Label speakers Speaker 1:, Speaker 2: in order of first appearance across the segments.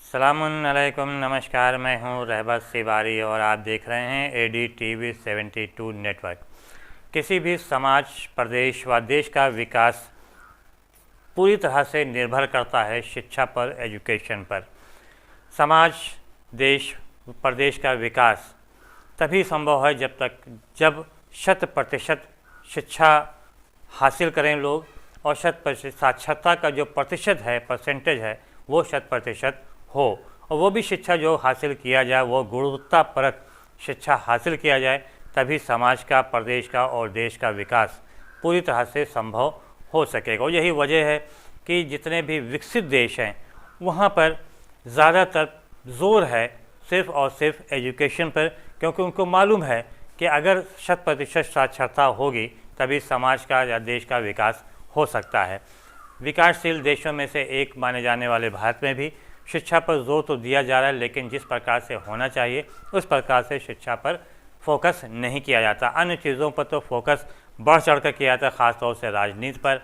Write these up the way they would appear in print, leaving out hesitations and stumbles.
Speaker 1: अस्सलामुअलैकुम, नमस्कार। मैं हूं रहबत सिवारी और आप देख रहे हैं ADTV 72 नेटवर्क। किसी भी समाज, प्रदेश व देश का विकास पूरी तरह से निर्भर करता है शिक्षा पर, एजुकेशन पर। समाज, देश, प्रदेश का विकास तभी संभव है जब 100% शिक्षा हासिल करें लोग, और 100% साक्षरता का जो प्रतिशत है, परसेंटेज है, वो 100% हो। और वो भी शिक्षा जो हासिल किया जाए वो गुणवत्तापरक शिक्षा हासिल किया जाए, तभी समाज का, प्रदेश का और देश का विकास पूरी तरह से संभव हो सकेगा। और यही वजह है कि जितने भी विकसित देश हैं वहाँ पर ज़्यादातर ज़ोर है सिर्फ़ और सिर्फ एजुकेशन पर, क्योंकि उनको मालूम है कि अगर 100% साक्षरता होगी तभी समाज का या देश का विकास हो सकता है। विकासशील देशों में से एक माने जाने वाले भारत में भी शिक्षा पर जोर तो दिया जा रहा है, लेकिन जिस प्रकार से होना चाहिए उस प्रकार से शिक्षा पर फोकस नहीं किया जाता। अन्य चीज़ों पर तो फोकस बढ़ चढ़ कर किया जाता है, ख़ासतौर से राजनीति पर,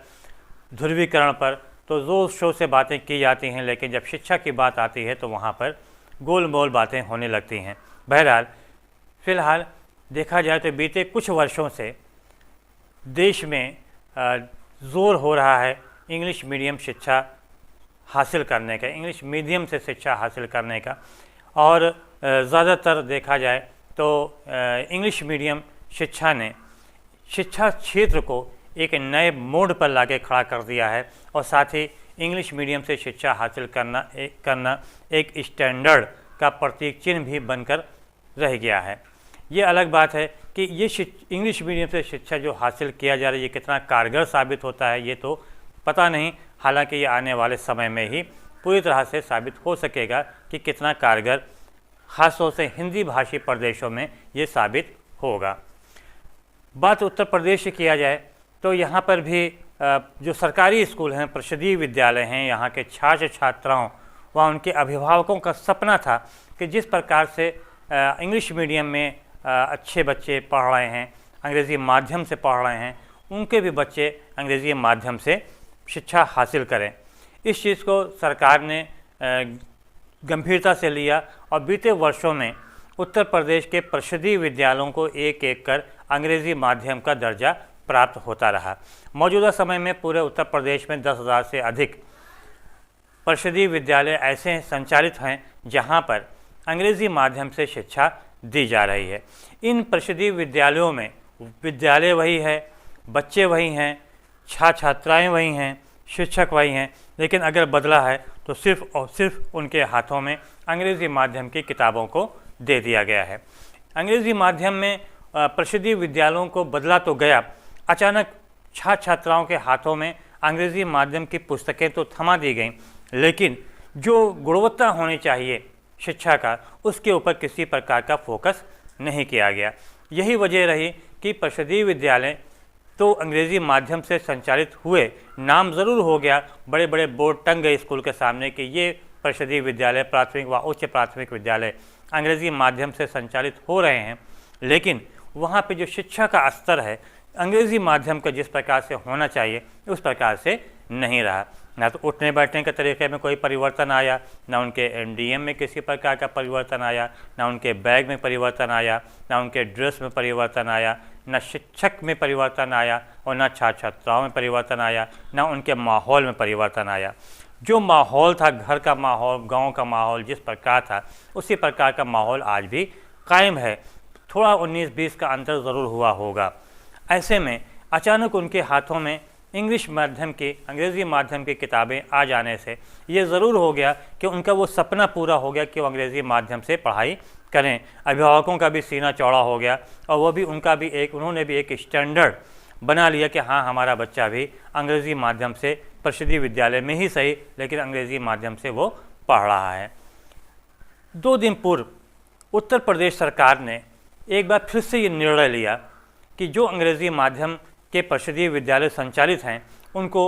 Speaker 1: ध्रुवीकरण पर तो ज़ोर शोर से बातें की जाती हैं, लेकिन जब शिक्षा की बात आती है तो वहाँ पर गोल मोल बातें होने लगती हैं। बहरहाल फ़िलहाल देखा जाए तो बीते कुछ वर्षों से देश में ज़ोर हो रहा है इंग्लिश मीडियम शिक्षा हासिल करने का, इंग्लिश मीडियम से शिक्षा हासिल करने का। और ज़्यादातर देखा जाए तो इंग्लिश मीडियम शिक्षा ने शिक्षा क्षेत्र को एक नए मोड़ पर लाके खड़ा कर दिया है, और साथ ही इंग्लिश मीडियम से शिक्षा हासिल करना एक स्टैंडर्ड का प्रतीक चिन्ह भी बनकर रह गया है। ये अलग बात है कि ये इंग्लिश मीडियम से शिक्षा जो हासिल किया जा रहा है ये कितना कारगर साबित होता है ये तो पता नहीं, हालांकि ये आने वाले समय में ही पूरी तरह से साबित हो सकेगा कि कितना कारगर ख़ासतौर से हिंदी भाषी प्रदेशों में ये साबित होगा। बात उत्तर प्रदेश से किया जाए तो यहाँ पर भी जो सरकारी स्कूल हैं, परिषदीय विद्यालय हैं, यहाँ के छात्र छात्राओं व उनके अभिभावकों का सपना था कि जिस प्रकार से इंग्लिश मीडियम में अच्छे बच्चे पढ़ रहे हैं, अंग्रेज़ी माध्यम से पढ़ रहे हैं, उनके भी बच्चे अंग्रेज़ी माध्यम से शिक्षा हासिल करें। इस चीज़ को सरकार ने गंभीरता से लिया और बीते वर्षों में उत्तर प्रदेश के परिषदीय विद्यालयों को एक एक कर अंग्रेज़ी माध्यम का दर्जा प्राप्त होता रहा। मौजूदा समय में पूरे उत्तर प्रदेश में 10,000 से अधिक परिषदीय विद्यालय ऐसे संचालित हैं जहां पर अंग्रेज़ी माध्यम से शिक्षा दी जा रही है। इन परिषदीय विद्यालयों में विद्यालय वही है, बच्चे वही हैं, छात्र छात्राएँ वही हैं, शिक्षक वही हैं, लेकिन अगर बदला है तो सिर्फ़ और सिर्फ उनके हाथों में अंग्रेज़ी माध्यम की किताबों को दे दिया गया है। अंग्रेज़ी माध्यम में परिषदीय विद्यालयों को बदला तो गया, अचानक छात्र छात्राओं के हाथों में अंग्रेज़ी माध्यम की पुस्तकें तो थमा दी गईं, लेकिन जो गुणवत्ता होनी चाहिए शिक्षा का उसके ऊपर किसी प्रकार का फोकस नहीं किया गया। यही वजह रही कि परिषदीय विद्यालय तो अंग्रेज़ी माध्यम से संचालित हुए, नाम ज़रूर हो गया, बड़े बड़े बोर्ड टंग गए स्कूल के सामने कि ये परिषदीय विद्यालय, प्राथमिक व उच्च प्राथमिक विद्यालय अंग्रेज़ी माध्यम से संचालित हो रहे हैं, लेकिन वहाँ पे जो शिक्षा का स्तर है अंग्रेज़ी माध्यम का जिस प्रकार से होना चाहिए उस प्रकार से नहीं रहा। ना तो उठने बैठने के तरीके में कोई परिवर्तन आया, ना उनके MDM में किसी प्रकार का परिवर्तन आया, ना उनके बैग में परिवर्तन आया, ना उनके ड्रेस में परिवर्तन आया, ना शिक्षक में परिवर्तन आया और ना छात्र छात्राओं में परिवर्तन आया, ना उनके माहौल में परिवर्तन आया। जो माहौल था, घर का माहौल, गाँव का माहौल जिस प्रकार था उसी प्रकार का माहौल आज भी कायम है। थोड़ा 19-20 का अंतर ज़रूर हुआ होगा। ऐसे में अचानक उनके हाथों में इंग्लिश माध्यम की, अंग्रेज़ी माध्यम की किताबें आ जाने से ये ज़रूर हो गया कि उनका वो सपना पूरा हो गया कि वो अंग्रेज़ी माध्यम से पढ़ाई करें। अभिभावकों का भी सीना चौड़ा हो गया और वो भी उन्होंने भी एक स्टैंडर्ड बना लिया कि हाँ, हमारा बच्चा भी अंग्रेज़ी माध्यम से परिषदीय विद्यालय में ही सही, लेकिन अंग्रेज़ी माध्यम से वो पढ़ रहा है। 2 दिन पूर्व उत्तर प्रदेश सरकार ने एक बार फिर से ये निर्णय लिया कि जो अंग्रेज़ी माध्यम के परिषदीय विद्यालय संचालित हैं उनको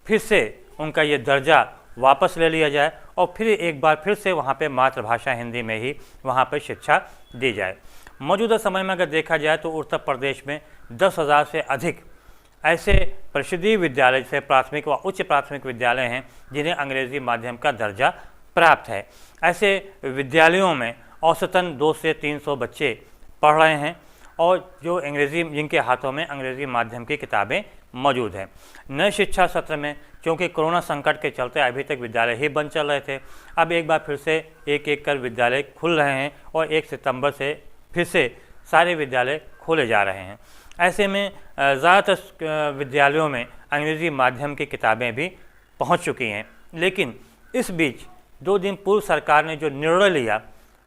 Speaker 1: फिर से उनका ये दर्जा वापस ले लिया जाए और फिर एक बार फिर से वहाँ पे मातृभाषा हिंदी में ही वहाँ पे शिक्षा दी जाए। मौजूदा समय में अगर देखा जाए तो उत्तर प्रदेश में 10,000 से अधिक ऐसे परिषदीय विद्यालय से प्राथमिक व उच्च प्राथमिक विद्यालय हैं जिन्हें अंग्रेज़ी माध्यम का दर्जा प्राप्त है। ऐसे विद्यालयों में औसतन 200 से 300 बच्चे पढ़ रहे हैं और जो अंग्रेज़ी, जिनके हाथों में अंग्रेज़ी माध्यम की किताबें मौजूद हैं। नए शिक्षा सत्र में क्योंकि कोरोना संकट के चलते अभी तक विद्यालय ही बंद चल रहे थे, अब एक बार फिर से एक एक कर विद्यालय खुल रहे हैं और 1 सितंबर से फिर से सारे विद्यालय खोले जा रहे हैं। ऐसे में ज़्यादातर विद्यालयों में अंग्रेज़ी माध्यम की किताबें भी पहुंच चुकी हैं। लेकिन इस बीच 2 दिन पूर्व सरकार ने जो निर्णय लिया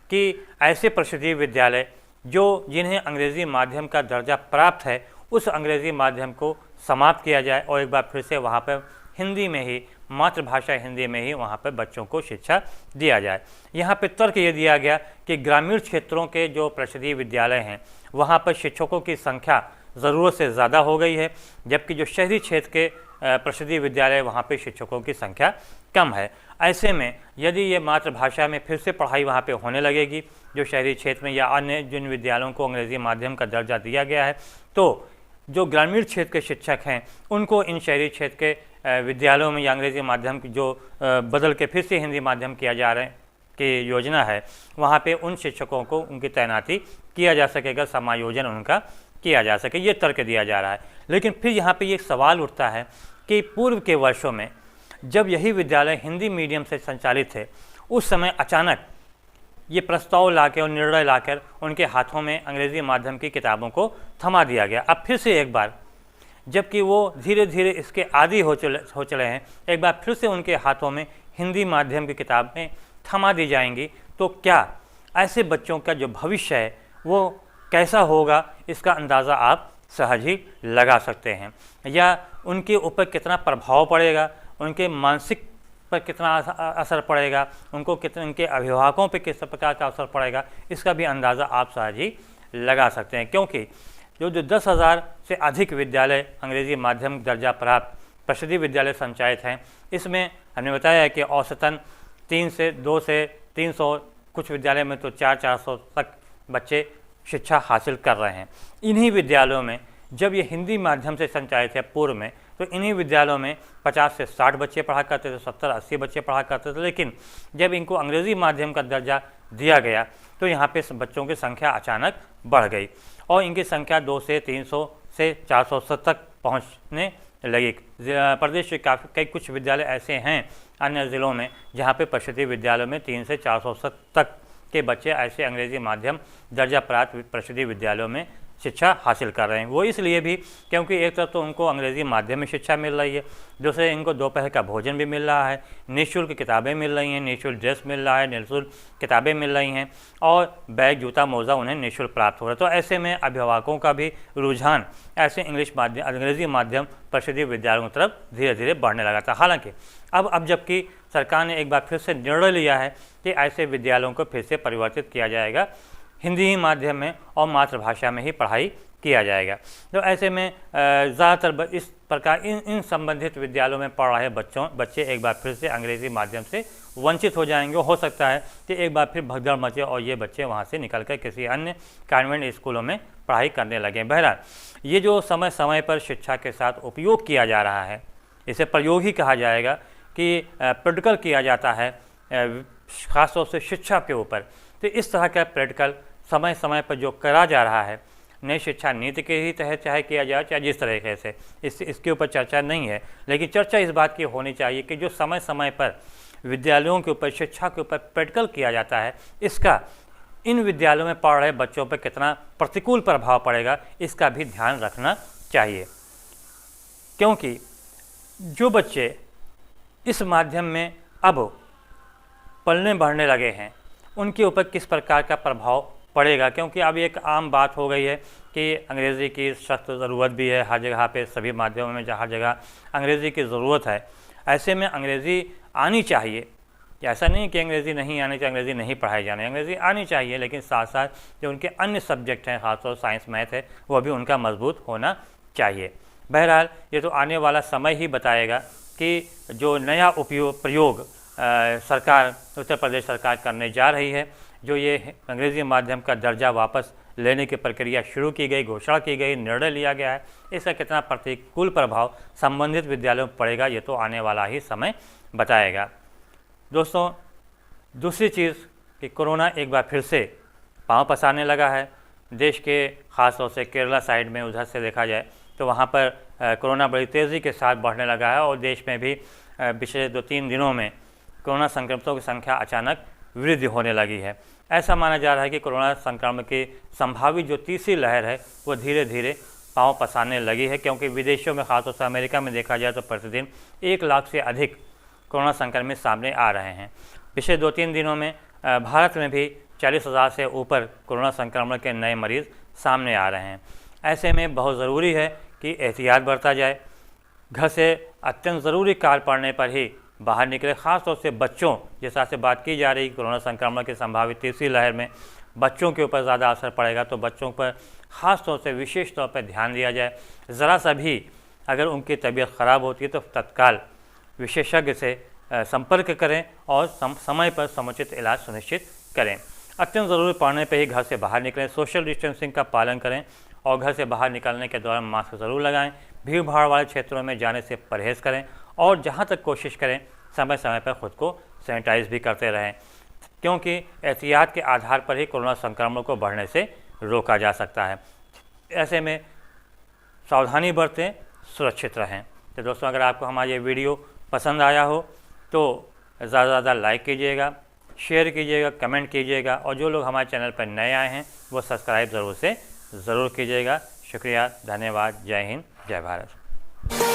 Speaker 1: कि ऐसे परिषदीय विद्यालय जिन्हें अंग्रेज़ी माध्यम का दर्जा प्राप्त है, उस अंग्रेज़ी माध्यम को समाप्त किया जाए और एक बार फिर से वहाँ पर हिंदी में ही, मातृभाषा हिंदी में ही वहाँ पर बच्चों को शिक्षा दिया जाए। यहाँ पे तर्क ये दिया गया कि ग्रामीण क्षेत्रों के जो परिषदीय विद्यालय हैं वहाँ पर शिक्षकों की संख्या ज़रूरत से ज़्यादा हो गई है, जबकि जो शहरी क्षेत्र के परिषदीय विद्यालय वहाँ पे शिक्षकों की संख्या कम है। ऐसे में यदि ये मातृभाषा में फिर से पढ़ाई वहाँ पे होने लगेगी, जो शहरी क्षेत्र में या अन्य जिन विद्यालयों को अंग्रेज़ी माध्यम का दर्जा दिया गया है, तो जो ग्रामीण क्षेत्र के शिक्षक हैं उनको इन शहरी क्षेत्र के विद्यालयों में या अंग्रेज़ी माध्यम की जो बदल के फिर से हिंदी माध्यम किया जा रहा है की योजना है, वहाँ पे उन शिक्षकों को उनकी तैनाती किया जा सकेगा, समायोजन उनका किया जा सके, ये तर्क दिया जा रहा है। लेकिन फिर यहाँ पे ये सवाल उठता है कि पूर्व के वर्षों में जब यही विद्यालय हिंदी मीडियम से संचालित थे, उस समय अचानक ये प्रस्ताव लाकर और निर्णय लाकर उनके हाथों में अंग्रेज़ी माध्यम की किताबों को थमा दिया गया। अब फिर से एक बार, जबकि वो धीरे धीरे इसके आदी हो चले हैं, एक बार फिर से उनके हाथों में हिंदी माध्यम की किताबें थमा दी जाएंगी, तो क्या ऐसे बच्चों का जो भविष्य है वो कैसा होगा, इसका अंदाज़ा आप सहज ही लगा सकते हैं। या उनके ऊपर कितना प्रभाव पड़ेगा, उनके मानसिक पर कितना असर पड़ेगा, उनके अभिभावकों पर किस प्रकार का असर पड़ेगा, इसका भी अंदाज़ा आप सहज ही लगा सकते हैं। क्योंकि जो 10,000 से अधिक विद्यालय अंग्रेज़ी माध्यम दर्जा प्राप्त परिषदीय विद्यालय संचालित हैं, इसमें हमने बताया है कि औसतन 2 से 300, कुछ विद्यालय में तो 400 तक बच्चे शिक्षा हासिल कर रहे हैं। इन्हीं विद्यालयों में जब ये हिंदी माध्यम से संचालित है पूर्व में, तो इन्हीं विद्यालयों में 50 से 60 बच्चे पढ़ा करते थे, 70-80 बच्चे पढ़ा करते थे। लेकिन जब इनको अंग्रेज़ी माध्यम का दर्जा दिया गया तो यहाँ पे बच्चों की संख्या अचानक बढ़ गई और इनकी संख्या 2 से 300 से 400 तक पहुँचने लगी। प्रदेश के कई कुछ विद्यालय ऐसे हैं अन्य ज़िलों में जहाँ पे परिषदीय विद्यालयों में 300 से 400 तक के बच्चे ऐसे अंग्रेज़ी माध्यम दर्जा प्राप्त परिषदीय विद्यालयों में शिक्षा हासिल कर रहे हैं। वो इसलिए भी क्योंकि एक तरफ तो उनको अंग्रेज़ी माध्यम में शिक्षा मिल रही है, दूसरे इनको दोपहर का भोजन भी मिल रहा है, निःशुल्क किताबें मिल रही हैं, निःशुल्क ड्रेस मिल रहा है, निःशुल्क किताबें मिल रही हैं और बैग, जूता, मोज़ा उन्हें निःशुल्क प्राप्त हो रहा है। तो ऐसे में अभिभावकों का भी रुझान ऐसे अंग्रेज़ी माध्यम परिषदीय विद्यालयों की तरफ धीरे धीरे बढ़ने लगा था। हालाँकि अब जबकि सरकार ने एक बार फिर से निर्णय लिया है कि ऐसे विद्यालयों को फिर से परिवर्तित किया जाएगा, हिंदी ही माध्यम में और मातृभाषा में ही पढ़ाई किया जाएगा। तो ऐसे में ज़्यादातर इस प्रकार इन संबंधित विद्यालयों में पढ़ रहे बच्चे एक बार फिर से अंग्रेज़ी माध्यम से वंचित हो जाएंगे। हो सकता है कि एक बार फिर भगदड़ मचे और ये बच्चे वहाँ से निकलकर किसी अन्य कॉन्वेंट स्कूलों में पढ़ाई करने लगें। बहरहाल ये जो समय समय पर शिक्षा के साथ उपयोग किया जा रहा है, इसे प्रयोग ही कहा जाएगा कि प्रैक्टिकल किया जाता है, ख़ासतौर से शिक्षा के ऊपर। तो इस तरह का प्रैक्टिकल समय समय पर जो करा जा रहा है, नई शिक्षा नीति के ही तहत चाहे किया जाए, चाहे जिस तरीके से, इसके ऊपर चर्चा नहीं है। लेकिन चर्चा इस बात की होनी चाहिए कि जो समय समय पर विद्यालयों के ऊपर, शिक्षा के ऊपर प्रैक्टिकल किया जाता है, इसका इन विद्यालयों में पढ़ रहे बच्चों पर कितना प्रतिकूल प्रभाव पड़ेगा, इसका भी ध्यान रखना चाहिए। क्योंकि जो बच्चे इस माध्यम में अब पलने बढ़ने लगे हैं, उनके ऊपर किस प्रकार का प्रभाव पड़ेगा। क्योंकि अब एक आम बात हो गई है कि अंग्रेज़ी की सख्त ज़रूरत भी है हर जगह पे, सभी माध्यमों में हर जगह अंग्रेज़ी की ज़रूरत है। ऐसे में अंग्रेज़ी आनी चाहिए, ऐसा नहीं कि अंग्रेज़ी नहीं आनी चाहिए, अंग्रेज़ी नहीं पढ़ाई जानी, अंग्रेज़ी आनी चाहिए, लेकिन साथ साथ जो उनके अन्य सब्जेक्ट हैं, खासतौर साइंस, मैथ है, वो भी उनका मजबूत होना चाहिए। बहरहाल ये तो आने वाला समय ही बताएगा कि जो नया प्रयोग सरकार, उत्तर प्रदेश सरकार करने जा रही है, जो ये अंग्रेज़ी माध्यम का दर्जा वापस लेने की प्रक्रिया शुरू की गई, घोषणा की गई, निर्णय लिया गया है, इसका कितना प्रतिकूल प्रभाव संबंधित विद्यालयों पर पड़ेगा, ये तो आने वाला ही समय बताएगा। दोस्तों, दूसरी चीज़ कि कोरोना एक बार फिर से पाँव पसारने लगा है। देश के ख़ास तौर से केरला साइड में उधर से देखा जाए तो वहाँ पर कोरोना बड़ी तेज़ी के साथ बढ़ने लगा है और देश में भी पिछले 2-3 दिनों में कोरोना संक्रमितों की संख्या अचानक वृद्धि होने लगी है। ऐसा माना जा रहा है कि कोरोना संक्रमण की संभावित जो तीसरी लहर है वो धीरे धीरे पाँव पसारने लगी है, क्योंकि विदेशों में खासतौर से अमेरिका में देखा जाए तो प्रतिदिन 1 लाख से अधिक कोरोना संक्रमित सामने आ रहे हैं। पिछले 2-3 दिनों में भारत में भी 40,000 से ऊपर कोरोना संक्रमण के नए मरीज़ सामने आ रहे हैं। ऐसे में बहुत ज़रूरी है कि एहतियात बरता जाए। घर से अत्यंत ज़रूरी कार्य पड़ने पर ही बाहर निकले। ख़ास तौर से बच्चों, जैसा से बात की जा रही कोरोना संक्रमण की संभावित तीसरी लहर में बच्चों के ऊपर ज़्यादा असर पड़ेगा, तो बच्चों पर ख़ास तौर से विशेष तौर पर ध्यान दिया जाए। ज़रा सा भी अगर उनकी तबीयत ख़राब होती है तो तत्काल विशेषज्ञ से संपर्क करें और समय पर समुचित इलाज सुनिश्चित करें। अत्यंत ज़रूरी पड़ने पर ही घर से बाहर निकलें। सोशल डिस्टेंसिंग का पालन करें और घर से बाहर निकलने के दौरान मास्क ज़रूर लगाएं। भीड़ भाड़ वाले क्षेत्रों में जाने से परहेज़ करें और जहां तक कोशिश करें समय समय पर ख़ुद को सैनिटाइज भी करते रहें, क्योंकि एहतियात के आधार पर ही कोरोना संक्रमण को बढ़ने से रोका जा सकता है। ऐसे में सावधानी बरतें, सुरक्षित रहें। तो दोस्तों, अगर आपको हमारा ये वीडियो पसंद आया हो तो ज़्यादा से ज़्यादा लाइक कीजिएगा, शेयर कीजिएगा, कमेंट कीजिएगा और जो लोग हमारे चैनल पर नए आए हैं वो सब्सक्राइब ज़रूर कीजिएगा। शुक्रिया, धन्यवाद, जय हिंद, जय भारत।